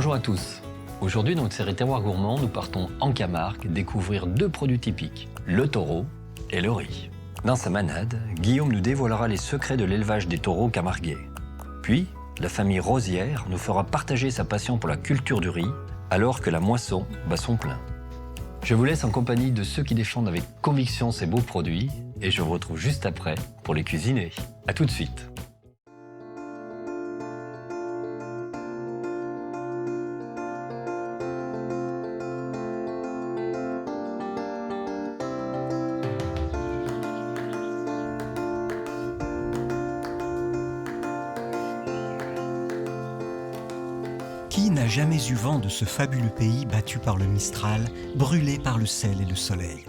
Bonjour à tous. Aujourd'hui, dans notre série Terroir Gourmand, nous partons en Camargue découvrir deux produits typiques, le taureau et le riz. Dans sa manade, Guillaume nous dévoilera les secrets de l'élevage des taureaux camarguais. Puis, la famille Rosière nous fera partager sa passion pour la culture du riz, alors que la moisson bat son plein. Je vous laisse en compagnie de ceux qui défendent avec conviction ces beaux produits, et je vous retrouve juste après pour les cuisiner. A tout de suite. Qui n'a jamais eu vent de ce fabuleux pays battu par le Mistral, brûlé par le sel et le soleil?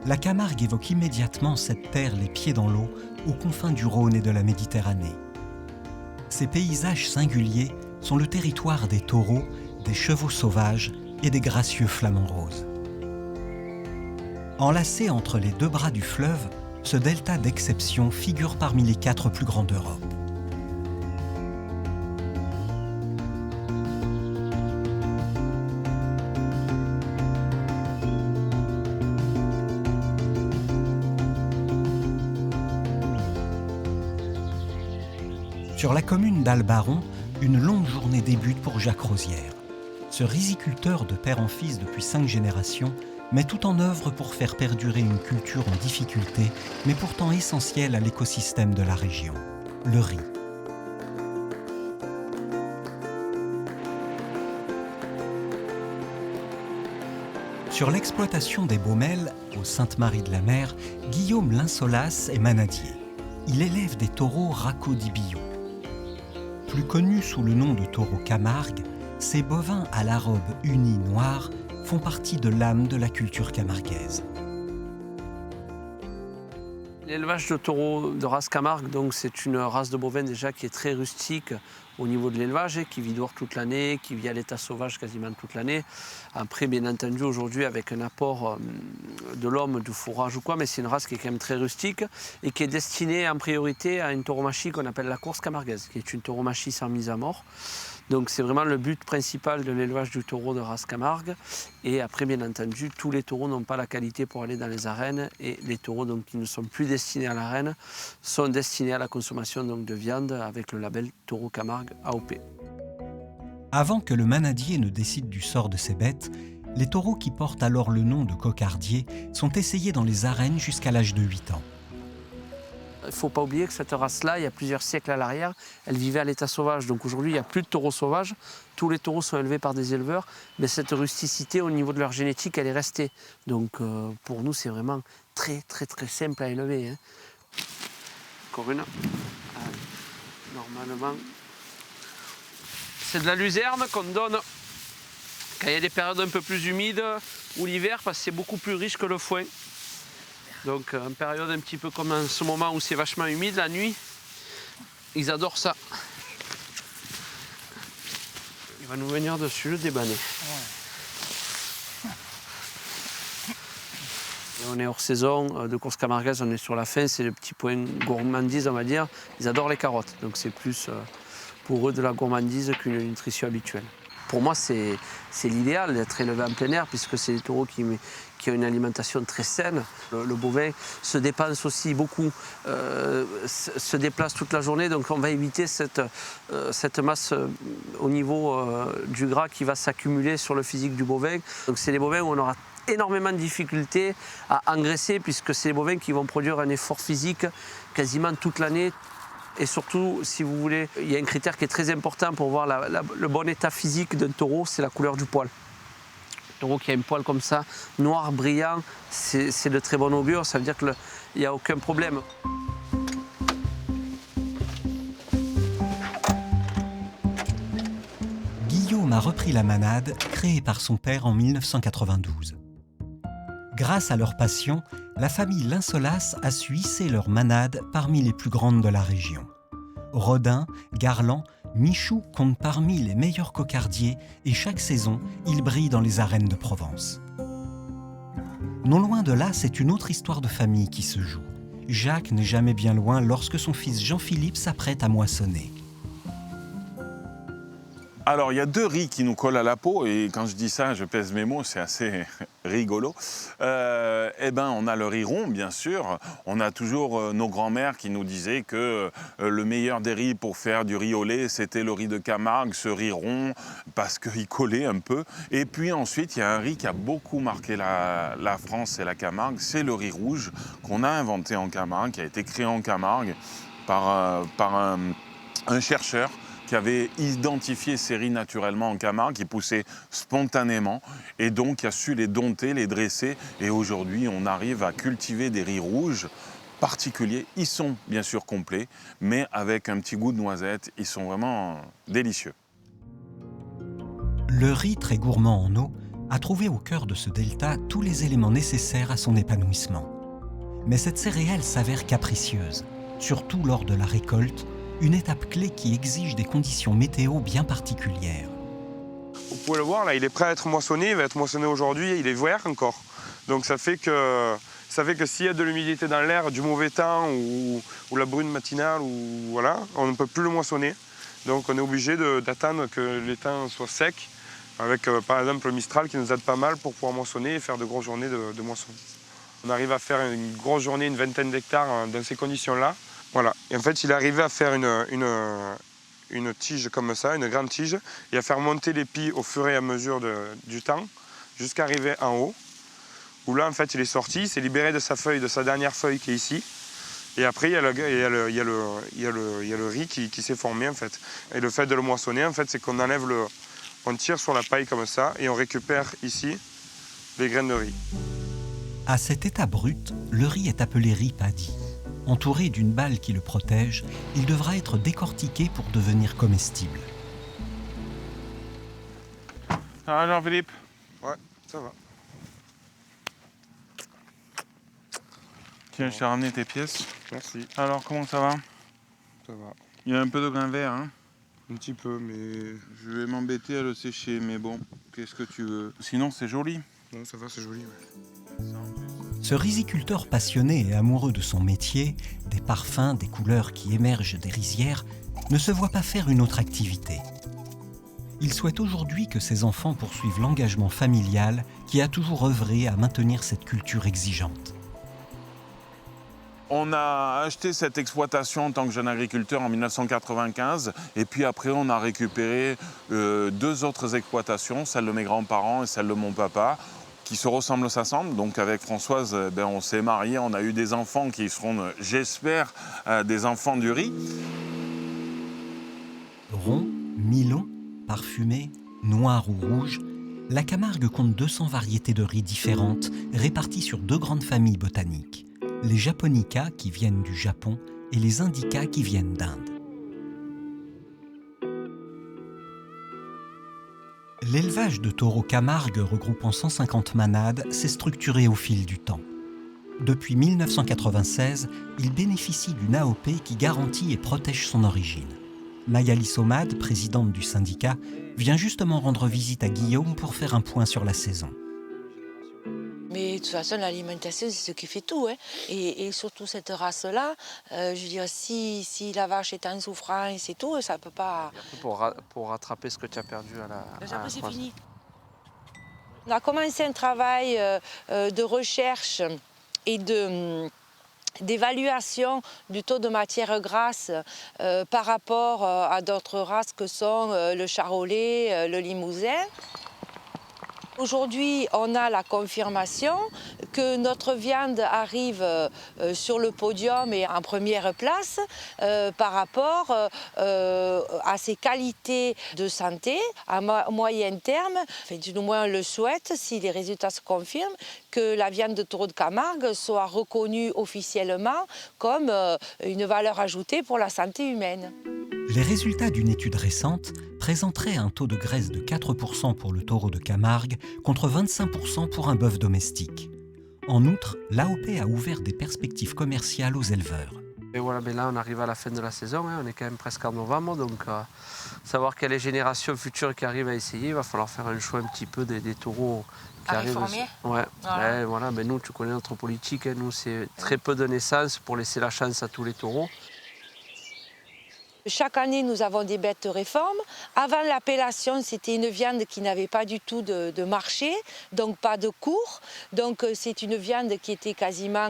La Camargue évoque immédiatement cette terre les pieds dans l'eau, aux confins du Rhône et de la Méditerranée. Ces paysages singuliers sont le territoire des taureaux, des chevaux sauvages et des gracieux flamants roses. Enlacé entre les deux bras du fleuve, ce delta d'exception figure parmi les 4 plus grands d'Europe. Sur la commune d'Albaron, une longue journée débute pour Jacques Rosière. Ce riziculteur de père en fils depuis 5 générations met tout en œuvre pour faire perdurer une culture en difficulté, mais pourtant essentielle à l'écosystème de la région, le riz. Sur l'exploitation des Baumelles, au Sainte-Marie-de-la-Mer, Guillaume Linsolas est manadier. Il élève des taureaux Racco di Bio. Plus connus sous le nom de taureau Camargue, ces bovins à la robe unie noire font partie de l'âme de la culture camarguaise. L'élevage de taureaux de race Camargue, donc c'est une race de bovins déjà qui est très rustique au niveau de l'élevage, qui vit dehors toute l'année, qui vit à l'état sauvage quasiment toute l'année. Après, bien entendu, aujourd'hui, avec un apport de l'homme, du fourrage ou quoi, mais c'est une race qui est quand même très rustique et qui est destinée en priorité à une tauromachie qu'on appelle la course camarguaise, qui est une tauromachie sans mise à mort. Donc c'est vraiment le but principal de l'élevage du taureau de race Camargue. Et après, bien entendu, tous les taureaux n'ont pas la qualité pour aller dans les arènes. Et les taureaux donc, qui ne sont plus destinés à l'arène sont destinés à la consommation donc, de viande avec le label Taureau Camargue AOP. Avant que le manadier ne décide du sort de ses bêtes, les taureaux qui portent alors le nom de cocardier sont essayés dans les arènes jusqu'à l'âge de 8 ans. Il ne faut pas oublier que cette race-là, il y a plusieurs siècles à l'arrière, elle vivait à l'état sauvage. Donc aujourd'hui, il n'y a plus de taureaux sauvages. Tous les taureaux sont élevés par des éleveurs. Mais cette rusticité, au niveau de leur génétique, elle est restée. Donc pour nous, c'est vraiment très, très, très simple à élever. Hein. Encore une. Normalement, c'est de la luzerne qu'on donne quand il y a des périodes un peu plus humides ou l'hiver, parce que c'est beaucoup plus riche que le foin. Donc en période un petit peu comme en ce moment où c'est vachement humide, la nuit, ils adorent ça. Il va nous venir dessus, le débaner. Et on est hors saison de course camarguaise, on est sur la fin, c'est le petit point gourmandise on va dire. Ils adorent les carottes, donc c'est plus pour eux de la gourmandise qu'une nutrition habituelle. Pour moi, c'est l'idéal d'être élevé en plein air, puisque c'est des taureaux qui ont une alimentation très saine. Le bovin se dépense aussi beaucoup, se déplace toute la journée, donc on va éviter cette masse au niveau du gras qui va s'accumuler sur le physique du bovin. Donc c'est des bovins où on aura énormément de difficultés à engraisser, puisque c'est des bovins qui vont produire un effort physique quasiment toute l'année. Et surtout, si vous voulez, il y a un critère qui est très important pour voir le bon état physique d'un taureau, c'est la couleur du poil. Un taureau qui a un poil comme ça, noir, brillant, c'est de très bon augure, ça veut dire qu'il n'y a aucun problème. Guillaume a repris la manade, créée par son père en 1992. Grâce à leur passion, la famille Linsolas a su hisser leur manade parmi les plus grandes de la région. Rodin, Garland, Michou comptent parmi les meilleurs cocardiers et chaque saison, ils brillent dans les arènes de Provence. Non loin de là, c'est une autre histoire de famille qui se joue. Jacques n'est jamais bien loin lorsque son fils Jean-Philippe s'apprête à moissonner. Alors, il y a 2 riz qui nous collent à la peau, et quand je dis ça, je pèse mes mots, c'est assez rigolo. On a le riz rond, bien sûr. On a toujours nos grands-mères qui nous disaient que le meilleur des riz pour faire du riz au lait, c'était le riz de Camargue, ce riz rond, parce qu'il collait un peu. Et puis ensuite, il y a un riz qui a beaucoup marqué la France et la Camargue, c'est le riz rouge qu'on a inventé en Camargue, qui a été créé en Camargue par un chercheur qui avait identifié ces riz naturellement en Camargue, qui poussaient spontanément, et donc qui a su les dompter, les dresser. Et aujourd'hui, on arrive à cultiver des riz rouges particuliers. Ils sont bien sûr complets, mais avec un petit goût de noisette. Ils sont vraiment délicieux. Le riz, très gourmand en eau, a trouvé au cœur de ce delta tous les éléments nécessaires à son épanouissement. Mais cette céréale s'avère capricieuse, surtout lors de la récolte, une étape clé qui exige des conditions météo bien particulières. Vous pouvez le voir, là, il est prêt à être moissonné, il va être moissonné aujourd'hui, il est vert encore. Donc ça fait que s'il y a de l'humidité dans l'air, du mauvais temps ou la brune matinale, voilà, on ne peut plus le moissonner. Donc on est obligé d'attendre que les temps soient secs, avec par exemple le Mistral qui nous aide pas mal pour pouvoir moissonner et faire de grosses journées de moisson. On arrive à faire une grosse journée, une vingtaine d'hectares dans ces conditions-là. Voilà. Et en fait, il est arrivé à faire une tige comme ça, une grande tige, et à faire monter l'épi au fur et à mesure du temps, jusqu'à arriver en haut, où là, en fait, il est sorti, il s'est libéré de sa dernière feuille qui est ici. Et après, il y a le riz qui s'est formé, en fait. Et le fait de le moissonner, en fait, c'est qu'on on tire sur la paille comme ça, et on récupère ici les graines de riz. À cet état brut, le riz est appelé riz paddy. Entouré d'une balle qui le protège, il devra être décortiqué pour devenir comestible. Ça va, Jean-Philippe? Ouais, ça va. Tiens, je t'ai ramené tes pièces. Merci. Alors, comment ça va? Ça va. Il y a un peu de grain vert, hein? Un petit peu, mais... Je vais m'embêter à le sécher, mais bon, qu'est-ce que tu veux? Sinon, c'est joli. Non, ça va, c'est joli, ouais. Ce riziculteur passionné et amoureux de son métier, des parfums, des couleurs qui émergent des rizières, ne se voit pas faire une autre activité. Il souhaite aujourd'hui que ses enfants poursuivent l'engagement familial qui a toujours œuvré à maintenir cette culture exigeante. On a acheté cette exploitation en tant que jeune agriculteur en 1995, et puis après on a récupéré 2 autres exploitations, celle de mes grands-parents et celle de mon papa, qui se ressemblent, s'assemblent. Donc avec Françoise, on s'est mariés, on a eu des enfants qui seront, j'espère, des enfants du riz. Rond, mi-long, parfumé, noir ou rouge, la Camargue compte 200 variétés de riz différentes réparties sur 2 grandes familles botaniques, les Japonica qui viennent du Japon et les Indica qui viennent d'Inde. L'élevage de taureaux Camargue regroupant 150 manades s'est structuré au fil du temps. Depuis 1996, il bénéficie d'une AOP qui garantit et protège son origine. Magali Somade, présidente du syndicat, vient justement rendre visite à Guillaume pour faire un point sur la saison. Mais de toute façon, l'alimentation, c'est ce qui fait tout. Hein. Et surtout cette race-là, je veux dire, si la vache est en souffrance et tout, ça ne peut pas... Pour rattraper ce que tu as perdu à la après, c'est fini. On a commencé un travail de recherche et d'évaluation du taux de matière grasse par rapport à d'autres races que sont le charolais, le limousin. Aujourd'hui, on a la confirmation que notre viande arrive sur le podium et en première place par rapport à ses qualités de santé à moyen terme. Enfin, du moins, on le souhaite, si les résultats se confirment, que la viande de taureau de Camargue soit reconnue officiellement comme une valeur ajoutée pour la santé humaine. Les résultats d'une étude récente présenteraient un taux de graisse de 4% pour le taureau de Camargue contre 25% pour un bœuf domestique. En outre, l'AOP a ouvert des perspectives commerciales aux éleveurs. Et voilà, mais là on arrive à la fin de la saison, hein, on est quand même presque en novembre, donc savoir quelles générations futures qui arrivent à essayer, il va falloir faire un choix un petit peu des taureaux qui arrivent. Ouais. Voilà. Ouais, voilà. Mais nous, tu connais notre politique, hein, nous c'est très peu de naissances pour laisser la chance à tous les taureaux. Chaque année, nous avons des bêtes de réforme. Avant l'appellation, c'était une viande qui n'avait pas du tout de marché, donc pas de cours. Donc c'est une viande qui était quasiment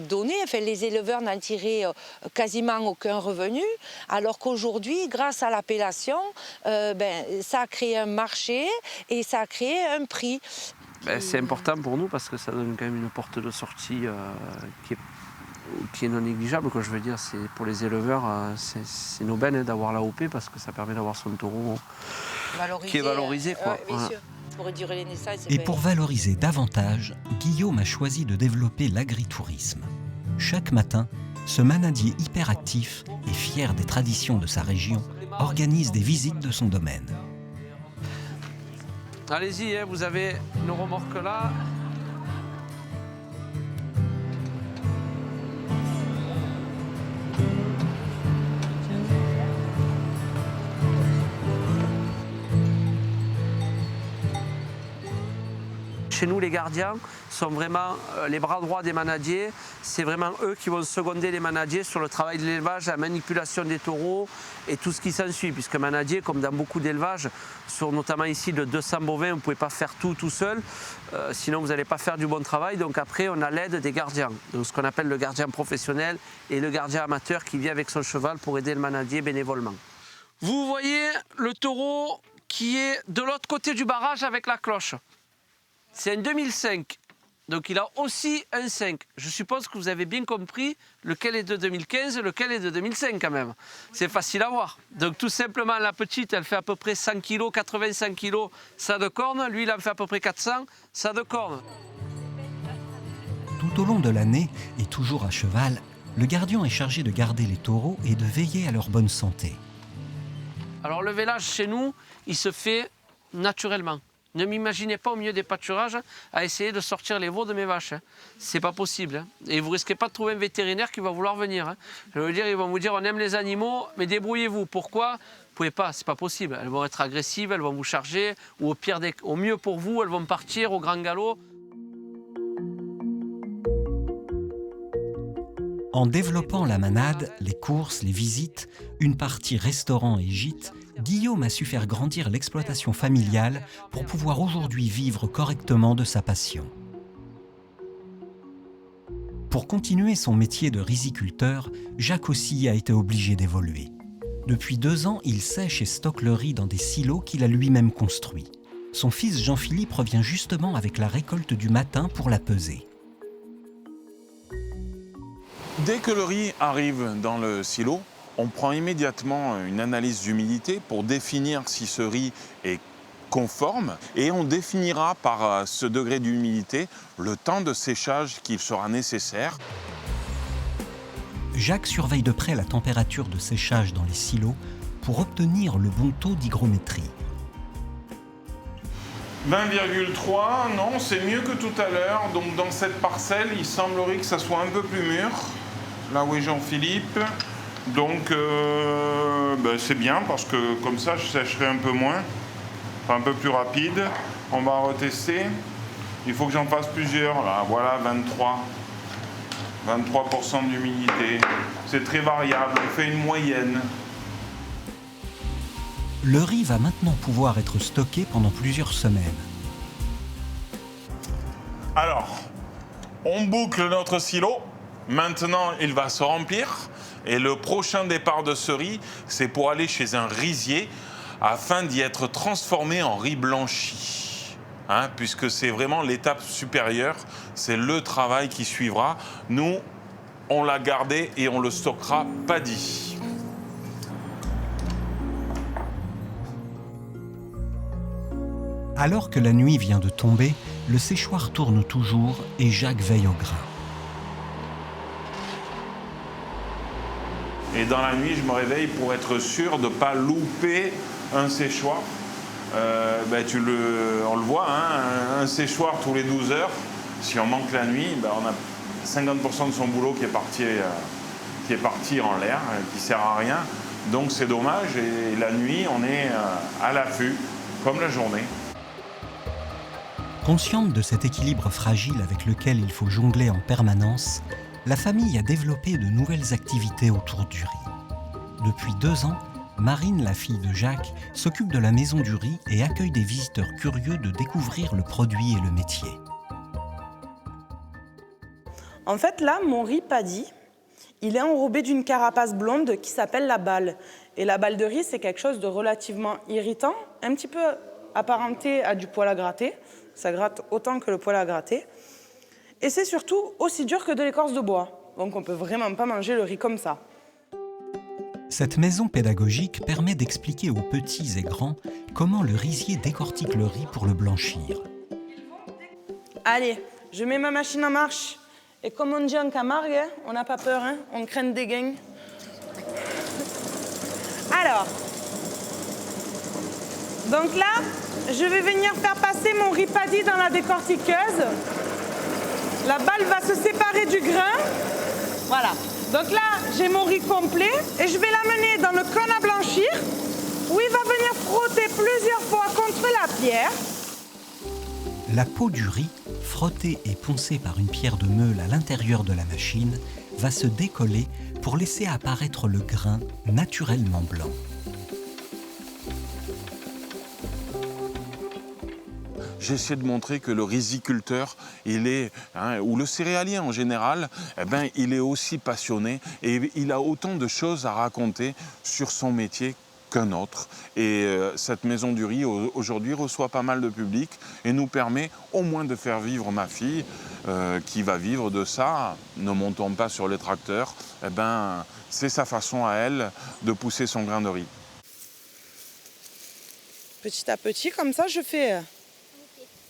donnée. Enfin, les éleveurs n'en tiraient quasiment aucun revenu. Alors qu'aujourd'hui, grâce à l'appellation, ça a créé un marché et ça a créé un prix. C'est important pour nous parce que ça donne quand même une porte de sortie qui est non négligeable. Quoi. Je veux dire, c'est, pour les éleveurs, c'est une aubaine d'avoir l'AOP parce que ça permet d'avoir son taureau qui est valorisé. Quoi. Bien sûr. Pour réduire les naissances. Et pour valoriser davantage, Guillaume a choisi de développer l'agritourisme. Chaque matin, ce manadier hyperactif et fier des traditions de sa région organise des visites de son domaine. Allez-y, vous avez nos remorques là. Chez nous, les gardiens sont vraiment les bras droits des manadiers. C'est vraiment eux qui vont seconder les manadiers sur le travail de l'élevage, la manipulation des taureaux et tout ce qui s'ensuit. Puisque manadier, comme dans beaucoup d'élevages, sur notamment ici de 200 bovins, vous ne pouvez pas faire tout seul. Sinon, vous n'allez pas faire du bon travail. Donc après, on a l'aide des gardiens. Donc ce qu'on appelle le gardien professionnel et le gardien amateur qui vient avec son cheval pour aider le manadier bénévolement. Vous voyez le taureau qui est de l'autre côté du barrage avec la cloche. C'est un 2005, donc il a aussi un 5. Je suppose que vous avez bien compris lequel est de 2015 et lequel est de 2005 quand même. C'est facile à voir. Donc tout simplement, la petite, elle fait à peu près 100 kg, 85 kg, ça de corne. Lui, il en fait à peu près 400, ça de corne. Tout au long de l'année, et toujours à cheval, le gardien est chargé de garder les taureaux et de veiller à leur bonne santé. Alors le vélage chez nous, il se fait naturellement. Ne m'imaginez pas au milieu des pâturages à essayer de sortir les veaux de mes vaches. C'est pas possible. Et vous risquez pas de trouver un vétérinaire qui va vouloir venir. Je veux dire, ils vont vous dire on aime les animaux, mais débrouillez-vous. Pourquoi? Vous pouvez pas, c'est pas possible. Elles vont être agressives, elles vont vous charger, ou au mieux pour vous, elles vont partir au grand galop. En développant la manade, les courses, les visites, une partie restaurant et gîte, Guillaume a su faire grandir l'exploitation familiale pour pouvoir aujourd'hui vivre correctement de sa passion. Pour continuer son métier de riziculteur, Jacques aussi a été obligé d'évoluer. Depuis 2 ans, il sèche et stocke le riz dans des silos qu'il a lui-même construits. Son fils Jean-Philippe revient justement avec la récolte du matin pour la peser. Dès que le riz arrive dans le silo, on prend immédiatement une analyse d'humidité pour définir si ce riz est conforme et on définira par ce degré d'humidité le temps de séchage qu'il sera nécessaire. Jacques surveille de près la température de séchage dans les silos pour obtenir le bon taux d'hygrométrie. 20,3, non, c'est mieux que tout à l'heure. Donc dans cette parcelle, il semblerait que ça soit un peu plus mûr, là où est Jean-Philippe. Donc c'est bien parce que comme ça je sécherai un peu moins, enfin un peu plus rapide. On va retester. Il faut que j'en fasse plusieurs. Là, voilà, 23% d'humidité. C'est très variable, on fait une moyenne. Le riz va maintenant pouvoir être stocké pendant plusieurs semaines. Alors, on boucle notre silo. Maintenant, il va se remplir. Et le prochain départ de ce riz, c'est pour aller chez un rizier afin d'y être transformé en riz blanchi. Puisque c'est vraiment l'étape supérieure, c'est le travail qui suivra. Nous, on l'a gardé et on le stockera paddy. Alors que la nuit vient de tomber, le séchoir tourne toujours et Jacques veille au grain. Et dans la nuit, je me réveille pour être sûr de ne pas louper un séchoir. On le voit, un séchoir tous les 12 heures. Si on manque la nuit, on a 50% de son boulot qui est parti en l'air, qui ne sert à rien. Donc c'est dommage. Et la nuit, on est à l'affût, comme la journée. Consciente de cet équilibre fragile avec lequel il faut jongler en permanence, la famille a développé de nouvelles activités autour du riz. Depuis 2 ans, Marine, la fille de Jacques, s'occupe de la maison du riz et accueille des visiteurs curieux de découvrir le produit et le métier. En fait, là, mon riz paddy, il est enrobé d'une carapace blonde qui s'appelle la balle. Et la balle de riz, c'est quelque chose de relativement irritant, un petit peu apparenté à du poêle à gratter. Ça gratte autant que le poêle à gratter. Et c'est surtout aussi dur que de l'écorce de bois. Donc on ne peut vraiment pas manger le riz comme ça. Cette maison pédagogique permet d'expliquer aux petits et grands comment le rizier décortique le riz pour le blanchir. Allez, je mets ma machine en marche. Et comme on dit en Camargue, on n'a pas peur, hein, on craint des gains. Alors, donc là, je vais venir faire passer mon riz paddy dans la décortiqueuse. La balle va se séparer du grain. Voilà. Donc là, j'ai mon riz complet et je vais l'amener dans le cône à blanchir où il va venir frotter plusieurs fois contre la pierre. La peau du riz, frottée et poncée par une pierre de meule à l'intérieur de la machine, va se décoller pour laisser apparaître le grain naturellement blanc. J'essaie de montrer que le riziculteur, ou le céréalier en général, il est aussi passionné et il a autant de choses à raconter sur son métier qu'un autre. Et cette maison du riz, aujourd'hui, reçoit pas mal de public et nous permet au moins de faire vivre ma fille, qui va vivre de ça. Ne montons pas sur les tracteurs. C'est sa façon à elle de pousser son grain de riz. Petit à petit, comme ça, je fais...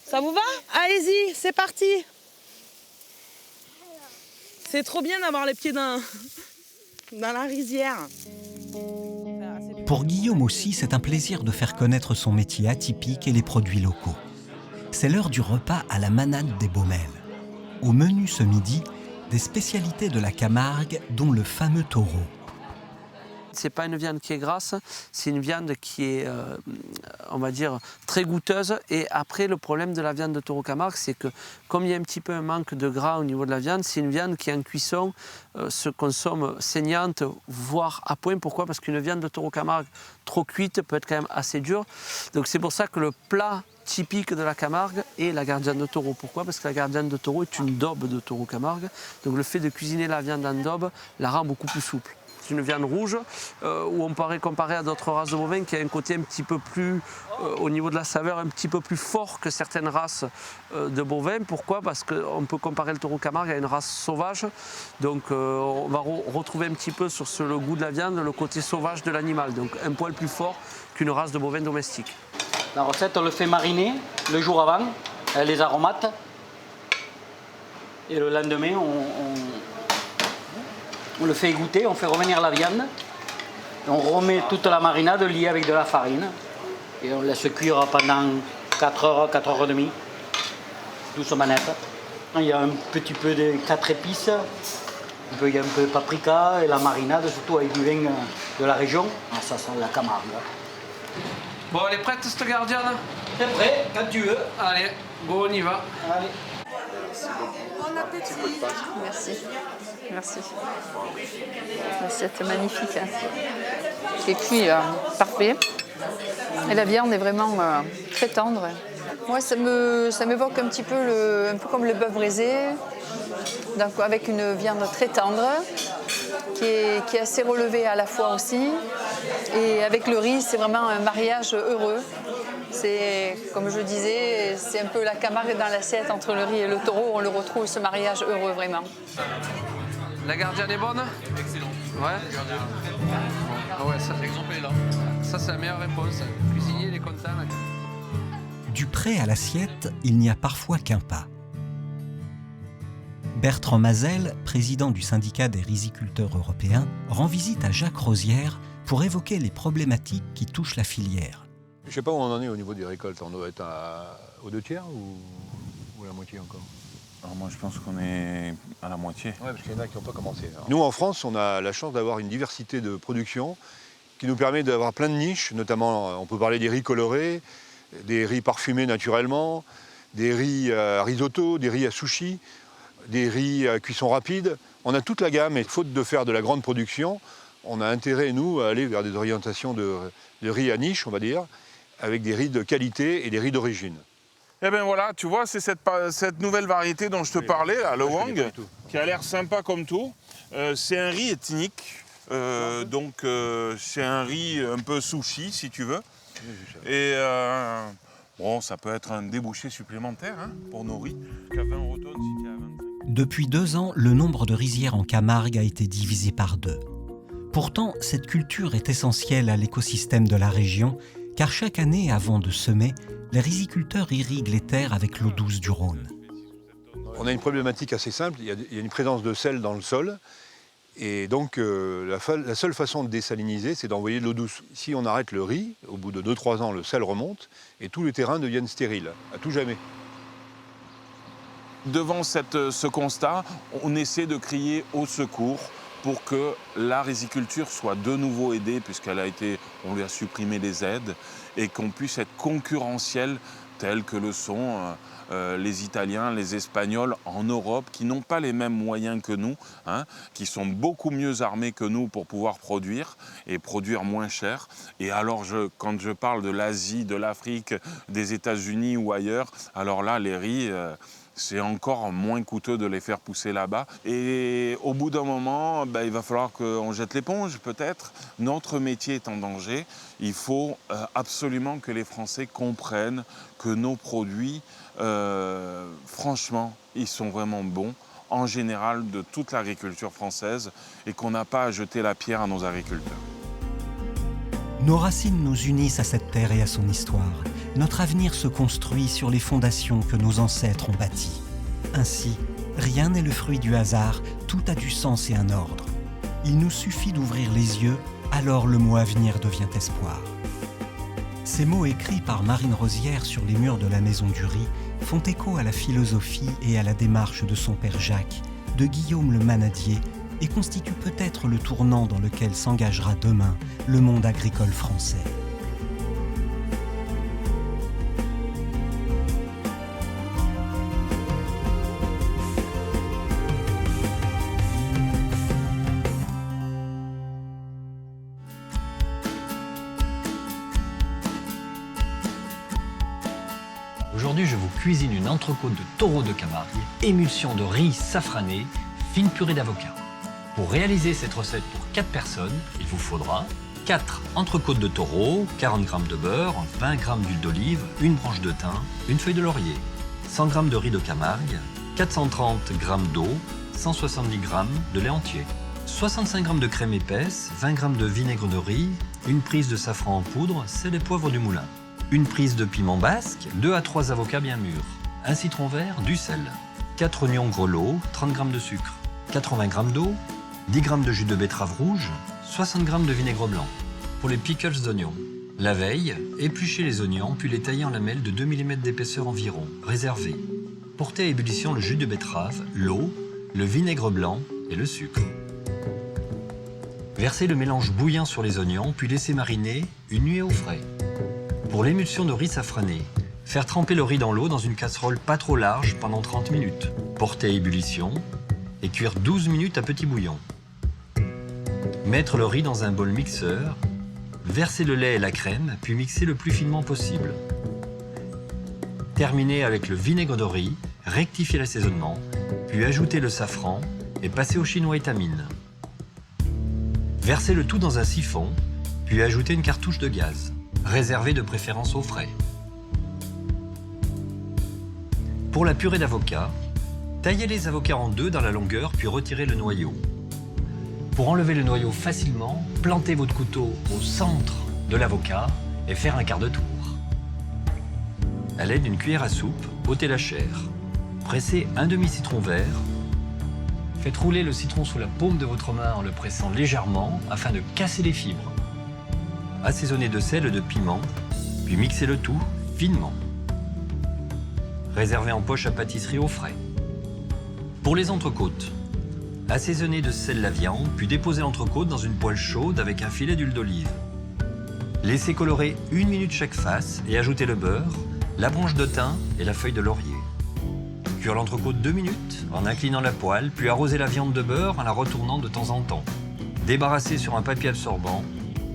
Ça vous va? Allez-y, c'est parti. C'est trop bien d'avoir les pieds dans la rizière. Pour Guillaume aussi, c'est un plaisir de faire connaître son métier atypique et les produits locaux. C'est l'heure du repas à la manade des Baumelles. Au menu ce midi, des spécialités de la Camargue, dont le fameux taureau. C'est pas une viande qui est grasse, c'est une viande qui est, on va dire, très goûteuse. Et après, le problème de la viande de taureau Camargue, c'est que comme il y a un petit peu un manque de gras au niveau de la viande, c'est une viande qui en cuisson se consomme saignante, voire à point. Pourquoi? Parce qu'une viande de taureau Camargue trop cuite peut être quand même assez dure. Donc c'est pour ça que le plat typique de la Camargue est la gardienne de taureau. Pourquoi? Parce que la gardienne de taureau est une daube de taureau Camargue. Donc le fait de cuisiner la viande en daube la rend beaucoup plus souple. C'est une viande rouge où on pourrait comparer à d'autres races de bovins qui a un côté un petit peu plus, au niveau de la saveur, un petit peu plus fort que certaines races de bovins. Pourquoi? Parce qu'on peut comparer le taureau Camargue à une race sauvage. Donc on va retrouver un petit peu sur le goût de la viande le côté sauvage de l'animal. Donc un poil plus fort qu'une race de bovins domestiques. La recette, on le fait mariner le jour avant, les aromates. Et le lendemain, on le fait égoutter, on fait revenir la viande. On remet toute la marinade liée avec de la farine. Et on laisse cuire pendant 4 heures, 4 heures et demie. Doucement net. Il y a un petit peu de 4 épices. Il y a un peu de paprika et la marinade, surtout avec du vin de la région. Ah, ça sent la Camargue. Bon, elle est prête cette gardienne? C'est prêt, quand tu veux. Allez, go, on y va. Allez. Bon appétit. Merci. Merci. L'assiette magnifique. C'est cuit parfait. Et la viande est vraiment très tendre. Moi, ça m'évoque un petit peu un peu comme le bœuf braisé, donc avec une viande très tendre, qui est assez relevée à la fois aussi. Et avec le riz, c'est vraiment un mariage heureux. C'est, comme je disais, c'est un peu la Camargue dans l'assiette entre le riz et le taureau. On le retrouve, ce mariage heureux, vraiment. La gardienne est bonne? Excellent. Ouais. Ah ouais, ça, L'exemple est là. ça c'est la meilleure réponse. Le cuisinier, il est content. Là. Du prêt à l'assiette, il n'y a parfois qu'un pas. Bertrand Mazel, président du syndicat des riziculteurs européens, rend visite à Jacques Rosière pour évoquer les problématiques qui touchent la filière. Je ne sais pas où on en est au niveau des récoltes. On doit être aux 2 tiers ou à la moitié encore? Alors moi, je pense qu'on est à la moitié. Oui, parce qu'il y en a qui n'ont pas commencé. Nous, en France, on a la chance d'avoir une diversité de production qui nous permet d'avoir plein de niches. Notamment, on peut parler des riz colorés, des riz parfumés naturellement, des riz à risotto, des riz à sushi, des riz à cuisson rapide. On a toute la gamme et faute de faire de la grande production, on a intérêt, nous, à aller vers des orientations de riz à niche, on va dire, avec des riz de qualité et des riz d'origine. Eh bien voilà, tu vois, c'est cette nouvelle variété dont je te parlais, là, le Wang, qui a l'air sympa comme tout. C'est un riz ethnique, donc c'est un riz un peu sushi, si tu veux. Et bon, ça peut être un débouché supplémentaire hein, pour nos riz. Qu'à 20 € tonne, si tu es à 25. Depuis 2 ans, le nombre de rizières en Camargue a été divisé par 2. Pourtant, cette culture est essentielle à l'écosystème de la région, car chaque année, avant de semer, les riziculteurs irriguent les terres avec l'eau douce du Rhône. On a une problématique assez simple, il y a une présence de sel dans le sol, et donc la seule façon de désaliniser, c'est d'envoyer de l'eau douce. Si on arrête le riz, au bout de 2-3 ans, le sel remonte, et tous les terrains deviennent stériles, à tout jamais. Devant ce constat, on essaie de crier au secours pour que la riziculture soit de nouveau aidée, on lui a supprimé les aides, et qu'on puisse être concurrentiel tel que le sont les Italiens, les Espagnols en Europe, qui n'ont pas les mêmes moyens que nous, hein, qui sont beaucoup mieux armés que nous pour pouvoir produire et produire moins cher. Et alors, quand je parle de l'Asie, de l'Afrique, des États-Unis ou ailleurs, alors là, les riz... c'est encore moins coûteux de les faire pousser là-bas. Et au bout d'un moment, il va falloir qu'on jette l'éponge, peut-être. Notre métier est en danger. Il faut absolument que les Français comprennent que nos produits, franchement, ils sont vraiment bons, en général, de toute l'agriculture française, et qu'on n'a pas à jeter la pierre à nos agriculteurs. Nos racines nous unissent à cette terre et à son histoire. Notre avenir se construit sur les fondations que nos ancêtres ont bâties. Ainsi, rien n'est le fruit du hasard, tout a du sens et un ordre. Il nous suffit d'ouvrir les yeux, alors le mot avenir devient espoir. Ces mots écrits par Marine Rosière sur les murs de la Maison du Riz font écho à la philosophie et à la démarche de son père Jacques, de Guillaume le Manadier, et constituent peut-être le tournant dans lequel s'engagera demain le monde agricole français. Aujourd'hui, je vous cuisine une entrecôte de taureau de Camargue, émulsion de riz safrané, fine purée d'avocat. Pour réaliser cette recette pour 4 personnes, il vous faudra 4 entrecôtes de taureau, 40 g de beurre, 20 g d'huile d'olive, une branche de thym, une feuille de laurier, 100 g de riz de Camargue, 430 g d'eau, 170 g de lait entier, 65 g de crème épaisse, 20 g de vinaigre de riz, une prise de safran en poudre, sel et poivre du moulin, une prise de piment basque, 2 à 3 avocats bien mûrs, un citron vert, du sel, 4 oignons grelots, 30 g de sucre, 80 g d'eau, 10 g de jus de betterave rouge, 60 g de vinaigre blanc. Pour les pickles d'oignons, la veille, épluchez les oignons puis les taillez en lamelles de 2 mm d'épaisseur environ, réservez. Portez à ébullition le jus de betterave, l'eau, le vinaigre blanc et le sucre. Versez le mélange bouillant sur les oignons puis laissez mariner une nuit au frais. Pour l'émulsion de riz safrané, faire tremper le riz dans l'eau dans une casserole pas trop large pendant 30 minutes. Porter à ébullition et cuire 12 minutes à petit bouillon. Mettre le riz dans un bol mixeur, verser le lait et la crème, puis mixer le plus finement possible. Terminer avec le vinaigre de riz, rectifier l'assaisonnement, puis ajouter le safran et passer au chinois étamine. Versez le tout dans un siphon, puis ajouter une cartouche de gaz. Réservez de préférence au frais. Pour la purée d'avocat, taillez les avocats en 2 dans la longueur, puis retirez le noyau. Pour enlever le noyau facilement, plantez votre couteau au centre de l'avocat et faire un quart de tour. À l'aide d'une cuillère à soupe, ôtez la chair. Pressez un demi-citron vert. Faites rouler le citron sous la paume de votre main en le pressant légèrement afin de casser les fibres. Assaisonnez de sel et de piment, puis mixez le tout finement. Réservez en poche à pâtisserie au frais. Pour les entrecôtes, assaisonnez de sel la viande, puis déposez l'entrecôte dans une poêle chaude avec un filet d'huile d'olive. Laissez colorer 1 minute chaque face et ajoutez le beurre, la branche de thym et la feuille de laurier. Cuire l'entrecôte 2 minutes en inclinant la poêle, puis arrosez la viande de beurre en la retournant de temps en temps. Débarrasser sur un papier absorbant,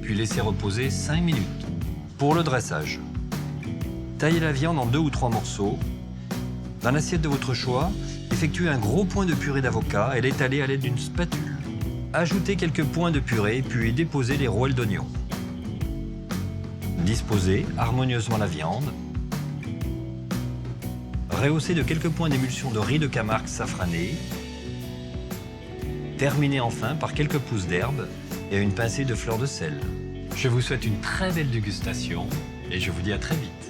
puis laisser reposer 5 minutes. Pour le dressage, taillez la viande en 2 ou 3 morceaux. Dans l'assiette de votre choix, effectuez un gros point de purée d'avocat et l'étalez à l'aide d'une spatule. Ajoutez quelques points de purée, puis déposez les rouelles d'oignons. Disposez harmonieusement la viande. Rehaussez de quelques points d'émulsion de riz de Camargue safrané. Terminez enfin par quelques pousses d'herbe et une pincée de fleurs de sel. Je vous souhaite une très belle dégustation et je vous dis à très vite.